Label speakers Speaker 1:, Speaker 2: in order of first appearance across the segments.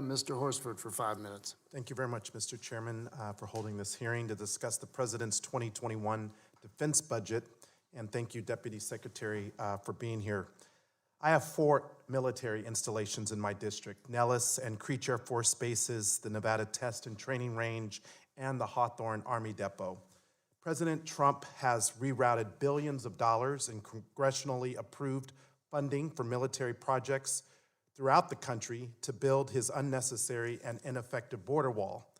Speaker 1: Mr. Horsford for 5 minutes.
Speaker 2: Thank you very much, Mr. Chairman, for holding this hearing to discuss the President's 2021 defense budget. And thank you, Deputy Secretary, for being here. I have 4 military installations in my district: Nellis and Creech Air Force Bases, the Nevada Test and Training Range, and the Hawthorne Army Depot. President Trump has rerouted billions of dollars in congressionally approved funding for military projects throughout the country to build his unnecessary and ineffective border wall.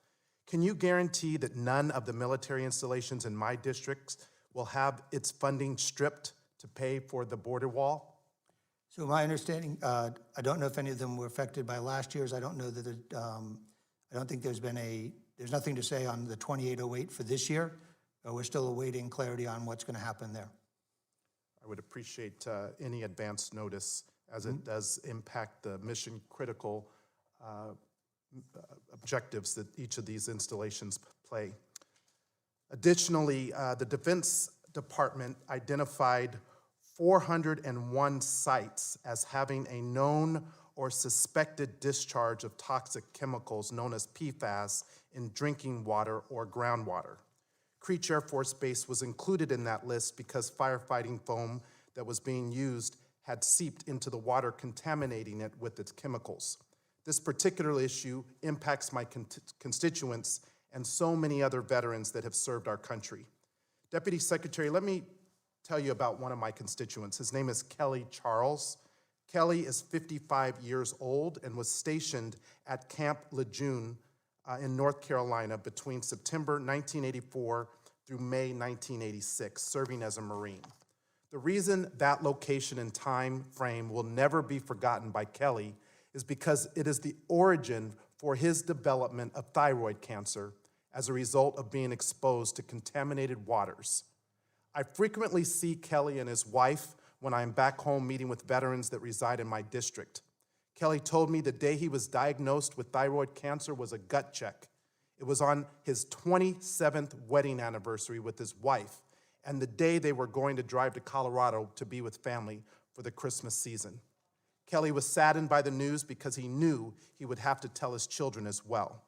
Speaker 2: Can you guarantee that none of the military installations in my districts will have its funding stripped to pay for the border wall?
Speaker 3: So my understanding, I don't know if any of them were affected by last year's. I don't know that, I don't think there's nothing to say on the 2808 for this year. We're still awaiting clarity on what's going to happen there.
Speaker 2: I would appreciate any advance notice, as it does impact the mission-critical objectives that each of these installations play. Additionally, the Defense Department identified 401 sites as having a known or suspected discharge of toxic chemicals known as PFAS in drinking water or groundwater. Creech Air Force Base was included in that list because firefighting foam that was being used had seeped into the water, contaminating it with its chemicals. This particular issue impacts my constituents and so many other veterans that have served our country. Deputy Secretary, let me tell you about one of my constituents. His name is Kelly Charles. Kelly is 55 years old and was stationed at Camp Lejeune in North Carolina between September 1984 through May 1986, serving as a Marine. The reason that location and time frame will never be forgotten by Kelly is because it is the origin for his development of thyroid cancer as a result of being exposed to contaminated waters. I frequently see Kelly and his wife when I'm back home meeting with veterans that reside in my district. Kelly told me the day he was diagnosed with thyroid cancer was a gut check. It was on his 27th wedding anniversary with his wife and the day they were going to drive to Colorado to be with family for the Christmas season. Kelly was saddened by the news because he knew he would have to tell his children as well.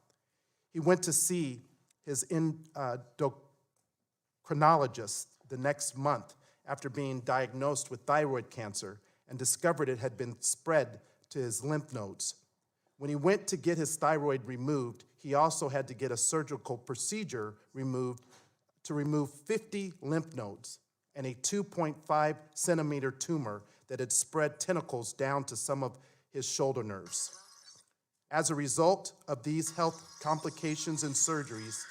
Speaker 2: He went to see his endocrinologist the next month after being diagnosed with thyroid cancer and discovered it had been spread to his lymph nodes. When he went to get his thyroid removed, he also had to get a surgical procedure removed to remove 50 lymph nodes and a 2.5 centimeter tumor that had spread tentacles down to some of his shoulder nerves. As a result of these health complications and surgeries,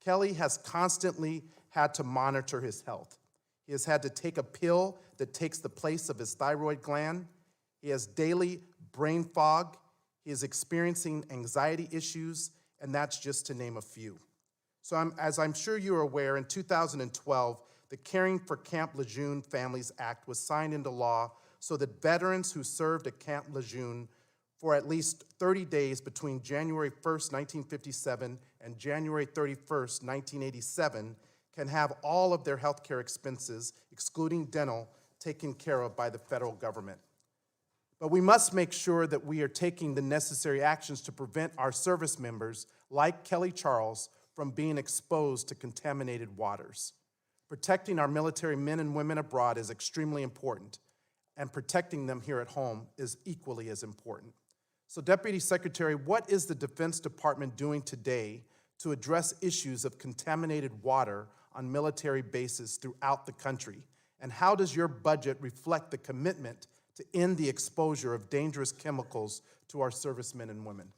Speaker 2: Kelly has constantly had to monitor his health. He has had to take a pill that takes the place of his thyroid gland. He has daily brain fog. He is experiencing anxiety issues, and that's just to name a few. So as I'm sure you're aware, in 2012, the Caring for Camp Lejeune Families Act was signed into law so that veterans who served at Camp Lejeune for at least 30 days between January 1st, 1957 and January 31st, 1987 can have all of their health care expenses, excluding dental, taken care of by the federal government. But we must make sure that we are taking the necessary actions to prevent our service members, like Kelly Charles, from being exposed to contaminated waters. Protecting our military men and women abroad is extremely important, and protecting them here at home is equally as important. So, Deputy Secretary, what is the Defense Department doing today to address issues of contaminated water on military bases throughout the country? And how does your budget reflect the commitment to end the exposure of dangerous chemicals to our servicemen and women?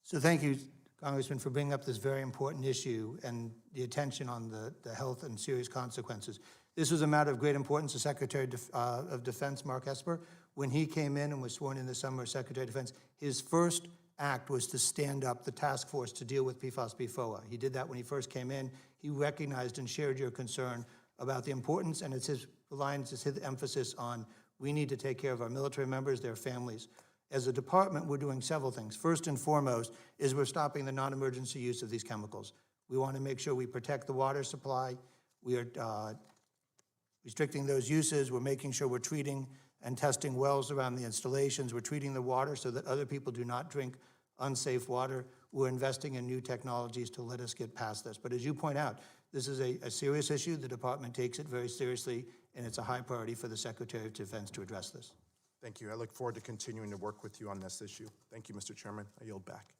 Speaker 3: So thank you, Congressman, for bringing up this very important issue and the attention on the health and serious consequences. This was a matter of great importance to Secretary of Defense Mark Esper. When he came in and was sworn in this summer as Secretary of Defense, his first act was to stand up the task force to deal with PFAS-PFOA. He did that when he first came in. He recognized and shared your concern about the importance, and it's his reliance, it's his emphasis on we need to take care of our military members, their families. As a department, we're doing several things. First and foremost is we're stopping the non-emergency use of these chemicals. We want to make sure we protect the water supply. We are restricting those uses. We're making sure we're treating and testing wells around the installations. We're treating the water so that other people do not drink unsafe water. We're investing in new technologies to let us get past this. But as you point out, this is a serious issue. The department takes it very seriously, and it's a high priority for the Secretary of Defense to address this.
Speaker 2: Thank you. I look forward to continuing to work with you on this issue. Thank you, Mr. Chairman. I yield back.